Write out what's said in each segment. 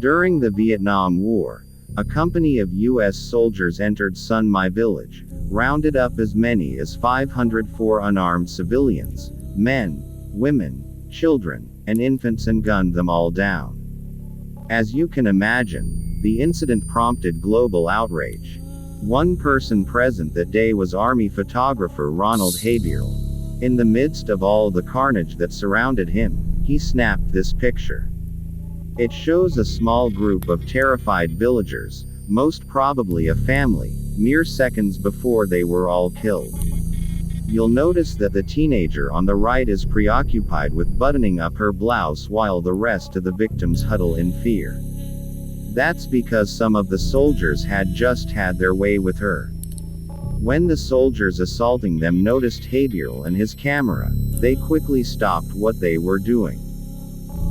During the Vietnam War, a company of U.S. soldiers entered Sun Mai village, rounded up as many as 504 unarmed civilians, men, women, children, and infants, and gunned them all down. As you can imagine, the incident prompted global outrage. One person present that day was Army photographer Ronald Haverhill. In the midst of all the carnage that surrounded him, he snapped this picture. It shows a small group of terrified villagers, most probably a family, mere seconds before they were all killed. You'll notice that the teenager on the right is preoccupied with buttoning up her blouse while the rest of the victims huddle in fear. That's because some of the soldiers had just had their way with her. When the soldiers assaulting them noticed Haverhill and his camera, they quickly stopped what they were doing.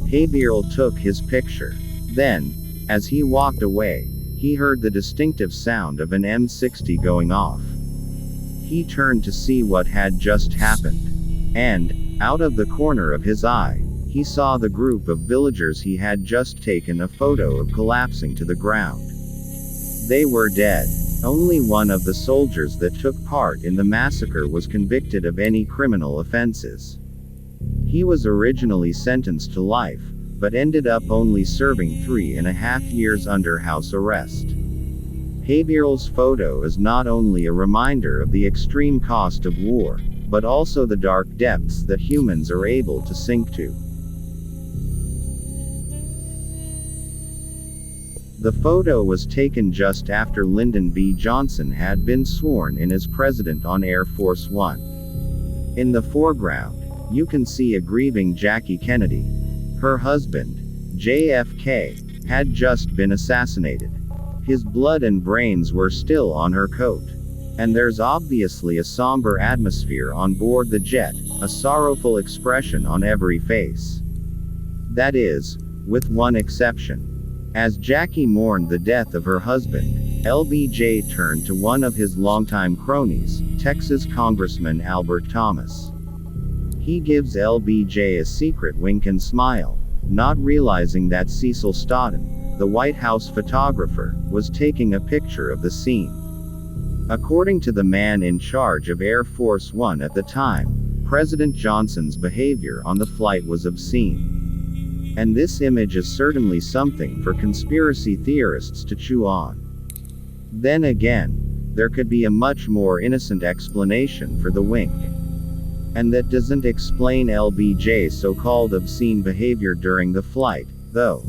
Haverhill took his picture. Then, as he walked away, he heard the distinctive sound of an M60 going off. He turned to see what had just happened. And, out of the corner of his eye, he saw the group of villagers he had just taken a photo of collapsing to the ground. They were dead. Only one of the soldiers that took part in the massacre was convicted of any criminal offenses. He was originally sentenced to life, but ended up only serving 3.5 years under house arrest. Haverhill's photo is not only a reminder of the extreme cost of war, but also the dark depths that humans are able to sink to. The photo was taken just after Lyndon B. Johnson had been sworn in as president on Air Force One. In the foreground, you can see a grieving Jackie Kennedy. Her husband, JFK, had just been assassinated. His blood and brains were still on her coat. And there's obviously a somber atmosphere on board the jet, a sorrowful expression on every face. That is, with one exception. As Jackie mourned the death of her husband, LBJ turned to one of his longtime cronies, Texas Congressman Albert Thomas. He gives LBJ a secret wink and smile, not realizing that Cecil Stoughton, the White House photographer, was taking a picture of the scene. According to the man in charge of Air Force One at the time, President Johnson's behavior on the flight was obscene. And this image is certainly something for conspiracy theorists to chew on. Then again, there could be a much more innocent explanation for the wink. And that doesn't explain LBJ's so-called obscene behavior during the flight, though.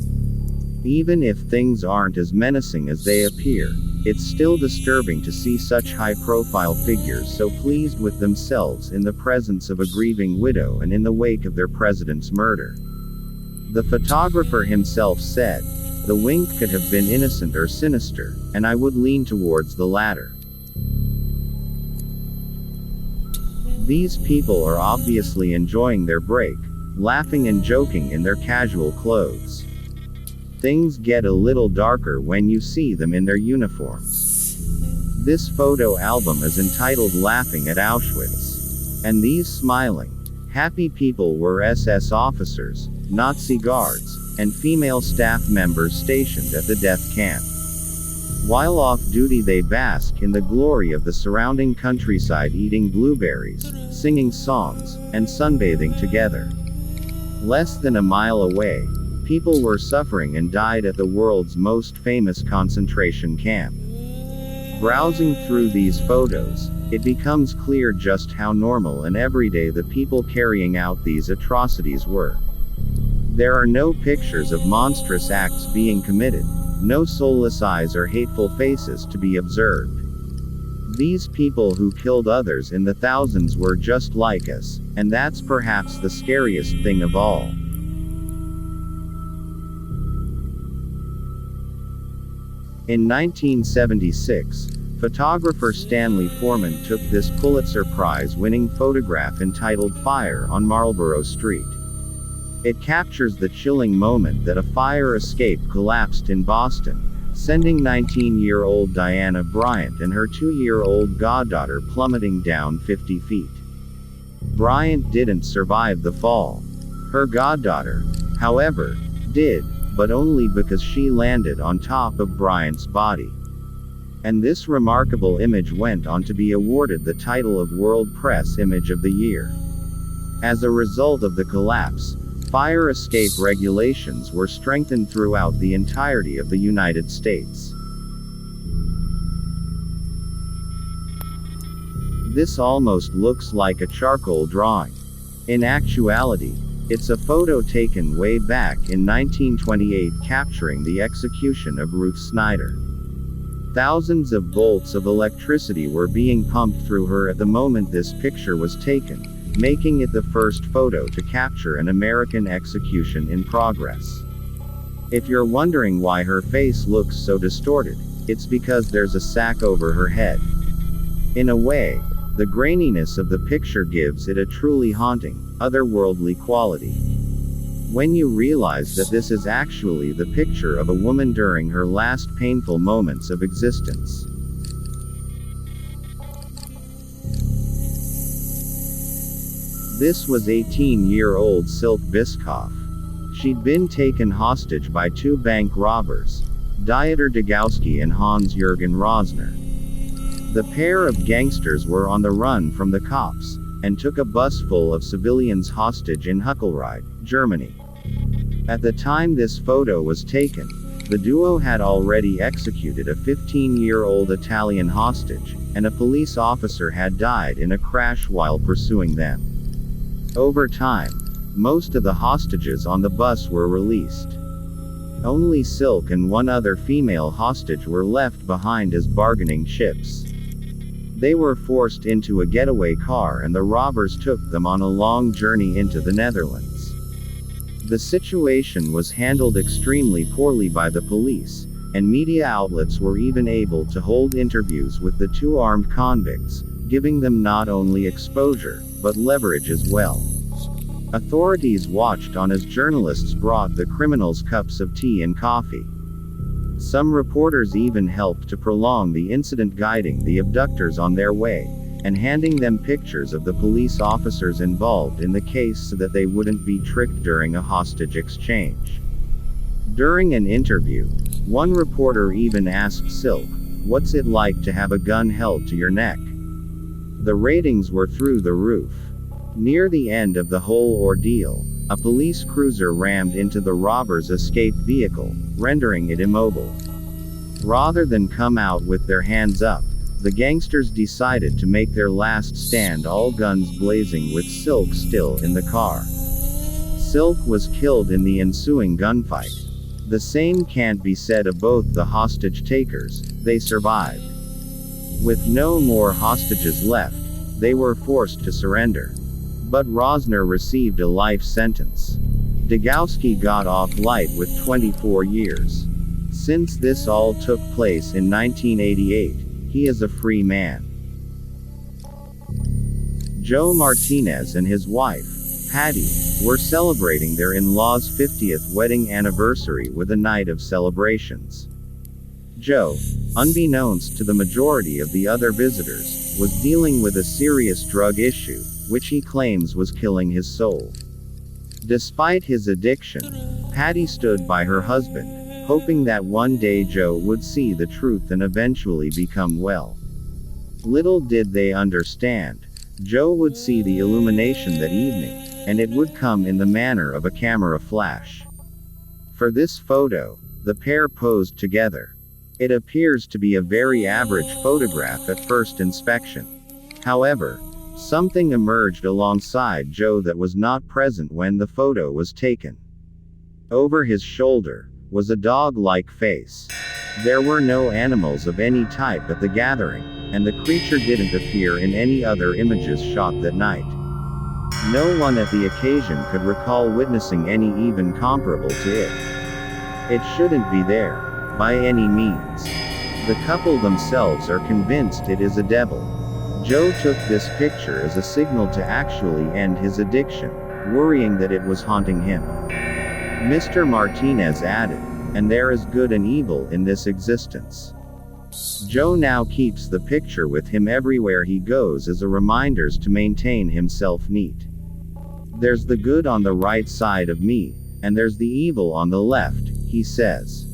Even if things aren't as menacing as they appear, it's still disturbing to see such high-profile figures so pleased with themselves in the presence of a grieving widow and in the wake of their president's murder. The photographer himself said, "The wink could have been innocent or sinister, and I would lean towards the latter." These people are obviously enjoying their break, laughing and joking in their casual clothes. Things get a little darker when you see them in their uniforms. This photo album is entitled "Laughing at Auschwitz." And these smiling, happy people were SS officers, Nazi guards, and female staff members stationed at the death camp. While off duty, they bask in the glory of the surrounding countryside, eating blueberries, singing songs, and sunbathing together. Less than a mile away, people were suffering and died at the world's most famous concentration camp. Browsing through these photos, it becomes clear just how normal and everyday the people carrying out these atrocities were. There are no pictures of monstrous acts being committed, no soulless eyes or hateful faces to be observed. These people who killed others in the thousands were just like us, and that's perhaps the scariest thing of all. In 1976, photographer Stanley Foreman took this Pulitzer Prize-winning photograph entitled "Fire on Marlborough Street." It captures the chilling moment that a fire escape collapsed in Boston, sending 19-year-old Diana Bryant and her 2-year-old goddaughter plummeting down 50 feet. Bryant didn't survive the fall. Her goddaughter, however, did, but only because she landed on top of Bryant's body. And this remarkable image went on to be awarded the title of World Press Image of the Year. As a result of the collapse, fire escape regulations were strengthened throughout the entirety of the United States. This almost looks like a charcoal drawing. In actuality, it's a photo taken way back in 1928 capturing the execution of Ruth Snyder. Thousands of volts of electricity were being pumped through her at the moment this picture was taken, making it the first photo to capture an American execution in progress. If you're wondering why her face looks so distorted, it's because there's a sack over her head. In a way, the graininess of the picture gives it a truly haunting, otherworldly quality. When you realize that this is actually the picture of a woman during her last painful moments of existence. This was 18-year-old Silke Bischoff. She'd been taken hostage by two bank robbers, Dieter Degowski and Hans-Jürgen Rosner. The pair of gangsters were on the run from the cops, and took a bus full of civilians hostage in Hückelried, Germany. At the time this photo was taken, the duo had already executed a 15-year-old Italian hostage, and a police officer had died in a crash while pursuing them. Over time, most of the hostages on the bus were released. Only Silke and one other female hostage were left behind as bargaining chips. They were forced into a getaway car and the robbers took them on a long journey into the Netherlands. The situation was handled extremely poorly by the police, and media outlets were even able to hold interviews with the two armed convicts, giving them not only exposure, but leverage as well. Authorities watched on as journalists brought the criminals cups of tea and coffee. Some reporters even helped to prolong the incident, guiding the abductors on their way, and handing them pictures of the police officers involved in the case so that they wouldn't be tricked during a hostage exchange. During an interview, one reporter even asked Silke, "What's it like to have a gun held to your neck?" The ratings were through the roof. Near the end of the whole ordeal, a police cruiser rammed into the robbers' escape vehicle, rendering it immobile. Rather than come out with their hands up, the gangsters decided to make their last stand, all guns blazing, with Silke still in the car. Silke was killed in the ensuing gunfight. The same can't be said of both the hostage takers. They survived. With no more hostages left, they were forced to surrender. But Rosner received a life sentence. Degowski got off light with 24 years. Since this all took place in 1988, he is a free man. Joe Martinez and his wife, Patty, were celebrating their in-laws' 50th wedding anniversary with a night of celebrations. Joe, unbeknownst to the majority of the other visitors, was dealing with a serious drug issue, which he claims was killing his soul. Despite his addiction, Patty stood by her husband, hoping that one day Joe would see the truth and eventually become well. Little did they understand, Joe would see the illumination that evening, and it would come in the manner of a camera flash. For this photo, the pair posed together. It appears to be a very average photograph at first inspection. However, something emerged alongside Joe that was not present when the photo was taken. Over his shoulder was a dog-like face. There were no animals of any type at the gathering, and the creature didn't appear in any other images shot that night. No one at the occasion could recall witnessing any even comparable to it. It shouldn't be there, by any means. The couple themselves are convinced it is a devil. Joe took this picture as a signal to actually end his addiction, worrying that it was haunting him. Mr. Martinez added, "And there is good and evil in this existence." Joe now keeps the picture with him everywhere he goes as a reminder to maintain himself neat. There's the good on the right side of me, and there's the evil on the left, he says.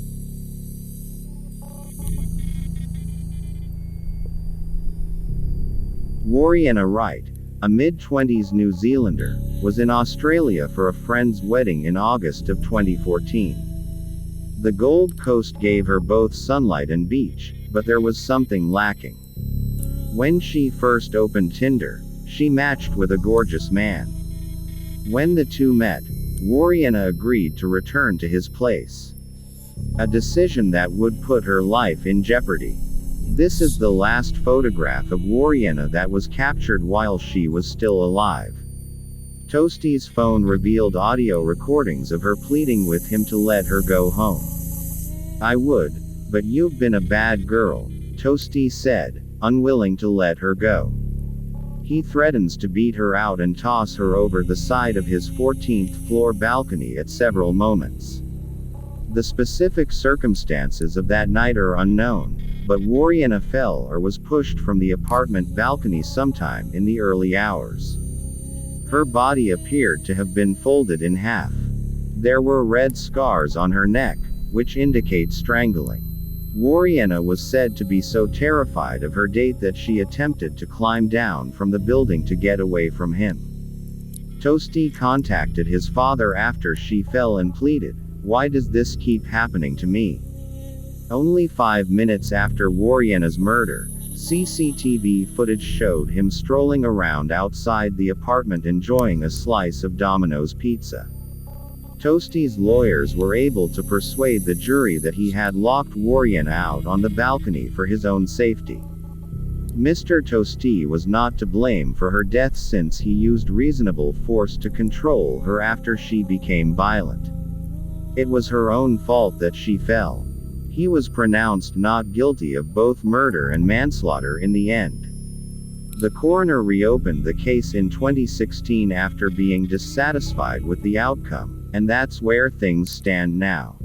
Wariana Wright, a mid-20s New Zealander, was in Australia for a friend's wedding in August of 2014. The Gold Coast gave her both sunlight and beach, but there was something lacking. When she first opened Tinder, she matched with a gorgeous man. When the two met, Wariana agreed to return to his place. A decision that would put her life in jeopardy. This is the last photograph of Wariana that was captured while she was still alive. Toasty's phone revealed audio recordings of her pleading with him to let her go home. "I would, but you've been a bad girl," Toasty said, unwilling to let her go. He threatens to beat her out and toss her over the side of his 14th floor balcony at several moments. The specific circumstances of that night are unknown, but Wariana fell or was pushed from the apartment balcony sometime in the early hours. Her body appeared to have been folded in half. There were red scars on her neck, which indicate strangling. Wariana was said to be so terrified of her date that she attempted to climb down from the building to get away from him. Toasty contacted his father after she fell and pleaded, "Why does this keep happening to me?" Only 5 minutes after Wariana's murder, CCTV footage showed him strolling around outside the apartment enjoying a slice of Domino's pizza. Toasty's lawyers were able to persuade the jury that he had locked Wariana out on the balcony for his own safety. Mr. Toasty was not to blame for her death since he used reasonable force to control her after she became violent. It was her own fault that she fell. He was pronounced not guilty of both murder and manslaughter in the end. The coroner reopened the case in 2016 after being dissatisfied with the outcome, and that's where things stand now.